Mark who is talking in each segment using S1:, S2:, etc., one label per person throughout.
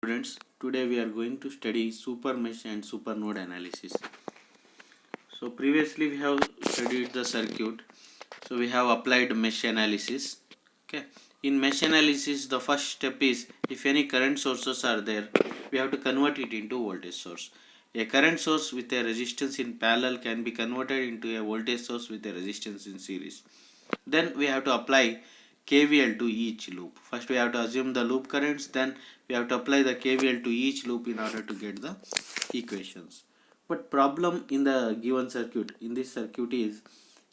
S1: Students, today we are going to study super mesh and super node analysis. So previously we have studied the circuit. So we have applied mesh analysis. Okay. In mesh analysis, the first step is if any current sources are there, we have to convert it into voltage source. A current source with a resistance in parallel can be converted into a voltage source with a resistance in series. Then we have to apply KVL to each loop. First we have to assume the loop currents, then we have to apply the KVL to each loop in order to get the equations. But problem in the given circuit, in this circuit is,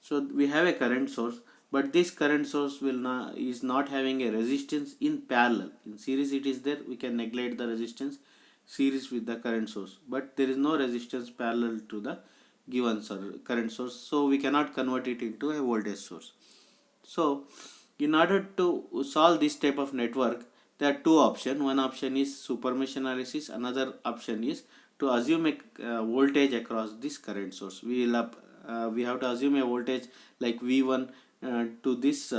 S1: so we have a current source, but this current source is not having a resistance in parallel. In series it is there, we can neglect the resistance series with the current source, but there is no resistance parallel to the given current source, so we cannot convert it into a voltage source. So in order to solve this type of network, there are two options. One option is super mesh analysis, another option is to assume a voltage across this current source. We have to assume a voltage like V1 to this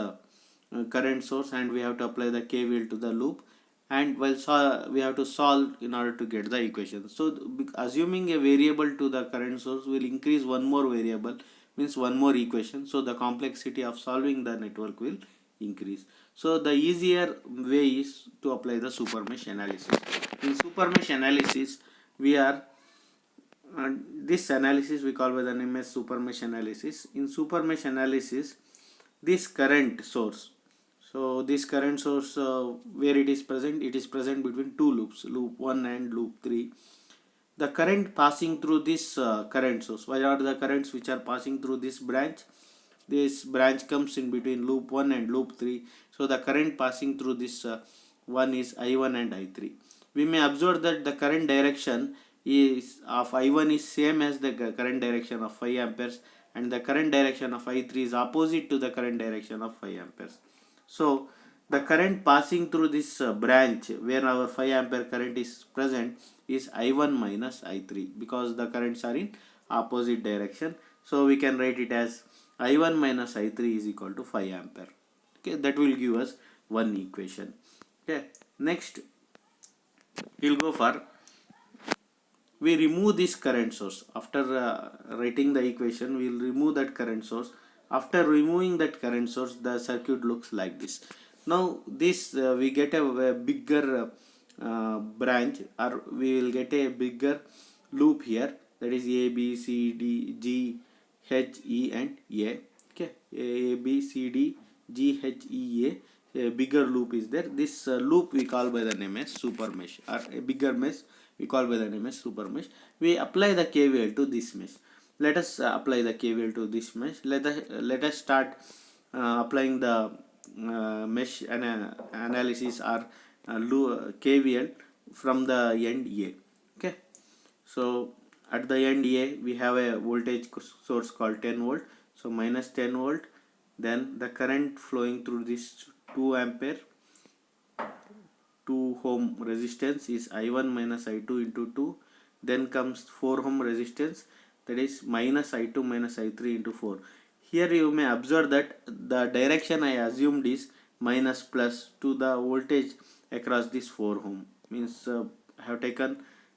S1: current source, and we have to apply the KVL to the loop, and we have to solve in order to get the equation. So assuming a variable to the current source will increase one more variable, means one more equation, so the complexity of solving the network will increase. So the easier way is to apply the super mesh analysis. In super mesh analysis, we are this analysis we call by the name as super mesh analysis. In super mesh analysis, this current source, so this current source where it is present, it is present between two loops, loop 1 and loop 3. The current passing through this current source, what are the currents which are passing through this branch? This branch comes in between loop 1 and loop 3, so the current passing through this one is I1 and I3. We may observe that the current direction is of I1 is same as the current direction of 5 amperes, and the current direction of I3 is opposite to the current direction of 5 amperes. So the current passing through this branch where our 5 ampere current is present is I1 minus I3, because the currents are in opposite direction. So we can write it as I1 minus I3 is equal to 5 ampere. Okay, that will give us one equation. Okay, next we'll go for, we remove this current source. After writing the equation, we will remove that current source. After removing that current source, the circuit looks like this. Now this we get a bigger branch, or we will get a bigger loop here, that is A, B, C, D, G, H, E and A. Okay, A, B, C, D, G, H, E, A bigger loop is there. This loop we call by the name as super mesh, or a bigger mesh we call by the name as super mesh. We apply the KVL to this mesh. Let us apply the KVL to this mesh. Let us start applying the mesh analysis, or KVL from the end A. Okay, so at the end A we have a voltage source called 10 volt, so minus 10 volt. Then the current flowing through this 2 ampere 2 ohm resistance is I1 minus I2 into 2. Then comes 4 ohm resistance, that is minus I2 minus I3 into 4. Here you may observe that the direction I assumed is minus plus to the voltage across this 4 ohm. Means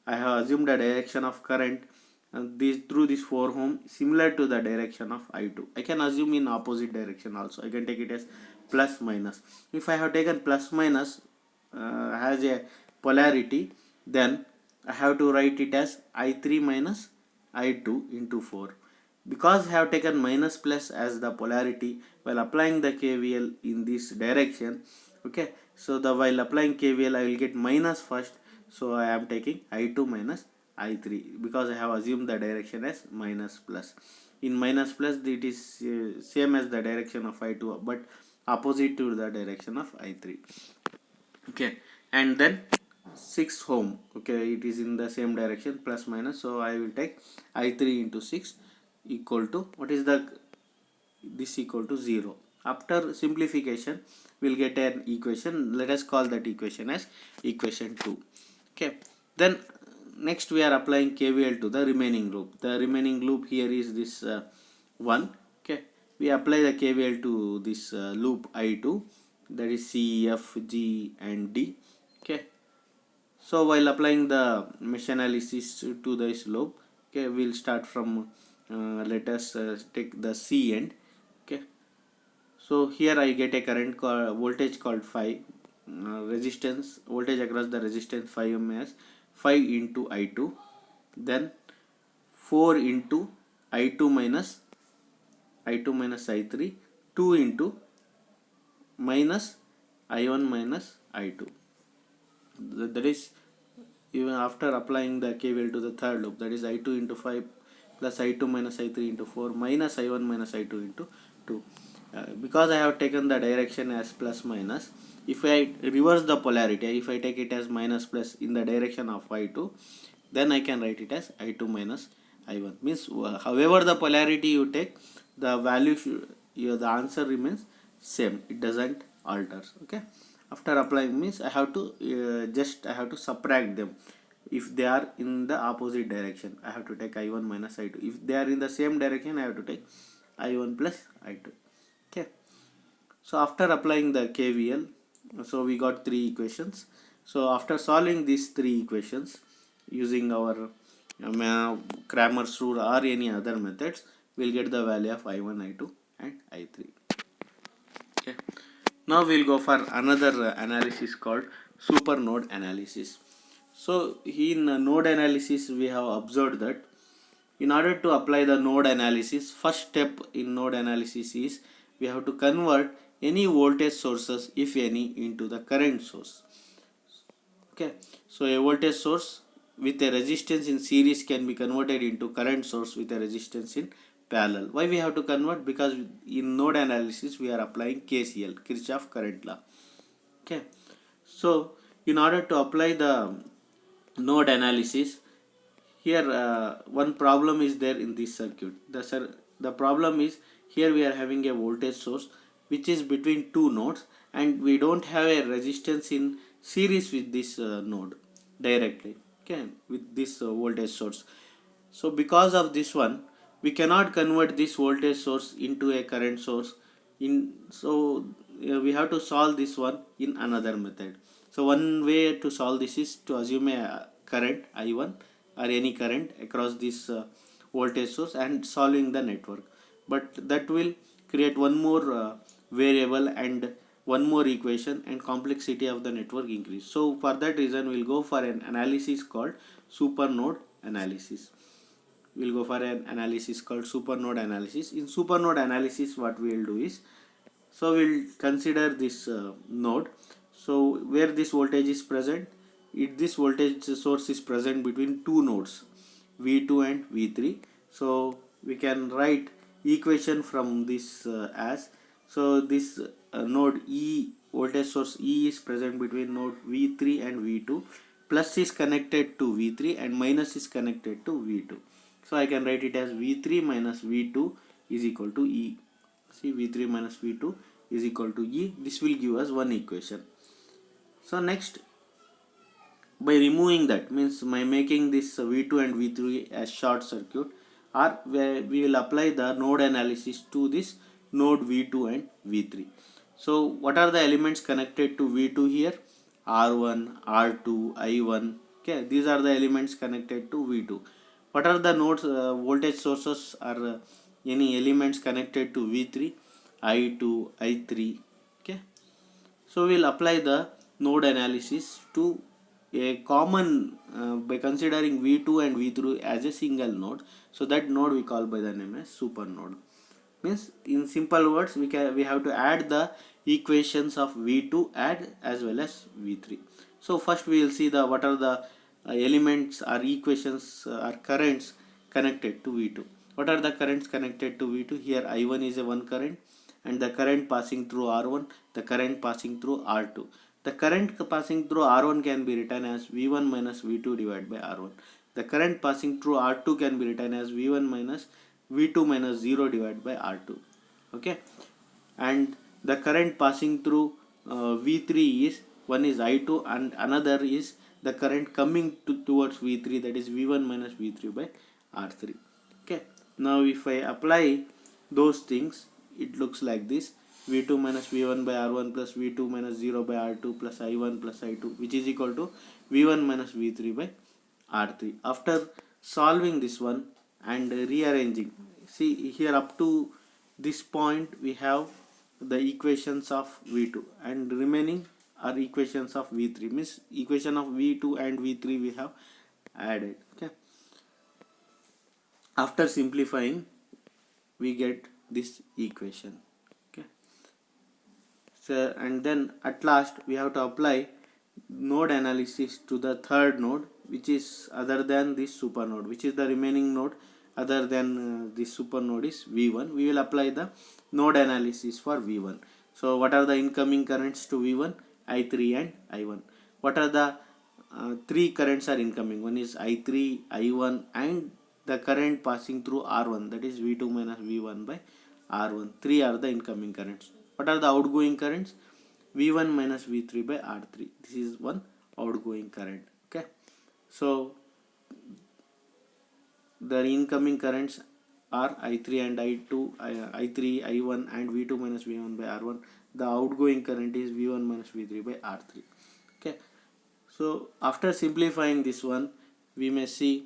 S1: I have assumed a direction of current through this 4 ohm similar to the direction of I2. I can assume in opposite direction also. I can take it as plus minus. If I have taken plus minus has a polarity, then I have to write it as I3 minus I2 into 4. Because I have taken minus plus as the polarity while applying the KVL in this direction, okay, so while applying KVL I will get minus first, so I am taking I2 minus I3 because I have assumed the direction as minus plus. In minus plus it is same as the direction of I2 but opposite to the direction of I3. Okay, and then 6 ohm, okay, it is in the same direction plus minus, so I will take I3 into 6 equal to, what is the, this equal to 0. After simplification we will get an equation. Let us call that equation as equation 2. Okay, then next we are applying KVL to the remaining loop. The remaining loop here is this one. Okay, we apply the KVL to this loop I2, that is C, F, G and D. Okay, So while applying the mesh analysis to this loop, okay, we'll start from let us take the C end. Okay, so here I get a current voltage called 5, resistance voltage across the resistance 5 ohm as 5 into I2, then 4 into I2 minus I3, 2 into minus I1 minus I2. That is, even after applying the KVL to the third loop, that is I2 into 5 plus I2 minus I3 into 4 minus I1 minus I2 into 2. Because I have taken the direction as plus minus, if I reverse the polarity, if I take it as minus plus in the direction of I2, then I can write it as I2 minus I1. Means however the polarity you take, the value the answer remains same, it doesn't alter. Okay, after applying means I have to I have to subtract them. If they are in the opposite direction, I have to take I1 minus I2. If they are in the same direction, I have to take I1 plus I2. Okay, so after applying the KVL, so we got three equations. So after solving these three equations using our Cramer's rule or any other methods, we'll get the value of I1, I2 and I3. Okay, now we'll go for another analysis called super node analysis. So in node analysis, we have observed that in order to apply the node analysis, first step in node analysis is we have to convert any voltage sources, if any, into the current source. Okay, so a voltage source with a resistance in series can be converted into current source with a resistance in parallel. Why we have to convert? Because in node analysis we are applying KCL, Kirchhoff current law. Okay, so in order to apply the node analysis, here one problem is there in this circuit. The problem is, here we are having a voltage source which is between two nodes, and we don't have a resistance in series with this node directly, okay, with this voltage source. So because of this one, we cannot convert this voltage source into a current source. We have to solve this one in another method. So one way to solve this is to assume a current I1 or any current across this voltage source and solving the network. But that will create one more variable and one more equation, and complexity of the network increase. So for that reason, we'll go for an analysis called super node analysis. We'll go for an analysis called super node analysis. In super node analysis, what we will do is, so we'll consider this node. So where this voltage is present, this voltage source is present between two nodes V2 and V3. So we can write equation from this as, so this node E, voltage source E is present between node V3 and V2. Plus is connected to V3 and minus is connected to V2. So I can write it as V3 minus V2 is equal to E. See, V3 minus V2 is equal to E. This will give us one equation. So next, by removing that, means by making this V2 and V3 as short circuit, or we will apply the node analysis to this node V2 and V3. So what are the elements connected to V2 here? R1, R2, I1. Okay, these are the elements connected to V2. What are the nodes voltage sources or any elements connected to V3? I2, I3. Okay, so we'll apply the node analysis to a common by considering V2 and V3 as a single node. So that node we call by the name as super node. Means in simple words, we have to add the equations of V2 add as well as V3. So first we will see the what are the elements or equations or currents connected to V2. What are the currents connected to V2? Here I1 is a one current, and the current passing through R1, the current passing through R2. The current passing through R1 can be written as V1 minus V2 divided by R1. The current passing through R2 can be written as V1 minus V2 minus 0 divided by R2. Okay, and the current passing through V3 is, one is I2 and another is the current coming towards V3, that is V1 minus V3 by R3. Okay, now if I apply those things, it looks like this: V2 minus V1 by R1 plus V2 minus 0 by R2 plus I1 plus I2, which is equal to V1 minus V3 by R3. After solving this one and rearranging, see here up to this point we have the equations of V2 and remaining are equations of V3, means equation of V2 and V3 we have added. Okay, after simplifying we get this equation. Okay, so and then at last we have to apply node analysis to the third node, which is other than this super node, which is the remaining node other than this super node is V1. We will apply the node analysis for V1. So what are the incoming currents to V1? I3 and I1. What are the three currents are incoming? One is I3, I1 and the current passing through R1, that is V2 minus V1 by R1. Three are the incoming currents. What are the outgoing currents? V1 minus V3 by R3. This is one outgoing current. Okay, so the incoming currents are I3 and I2, I3, I1 and V2 minus V1 by R1. The outgoing current is V1 minus V3 by R3. Okay, so after simplifying this one, we may see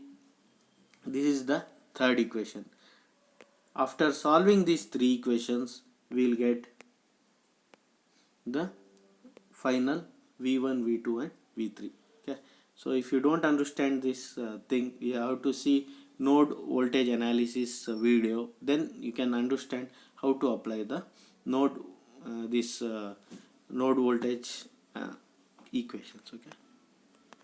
S1: this is the third equation. After solving these three equations, we will get the final V1, V2 and V3. Okay, so if you don't understand this thing, you have to see node voltage analysis video, then you can understand how to apply the node node voltage equations. Okay.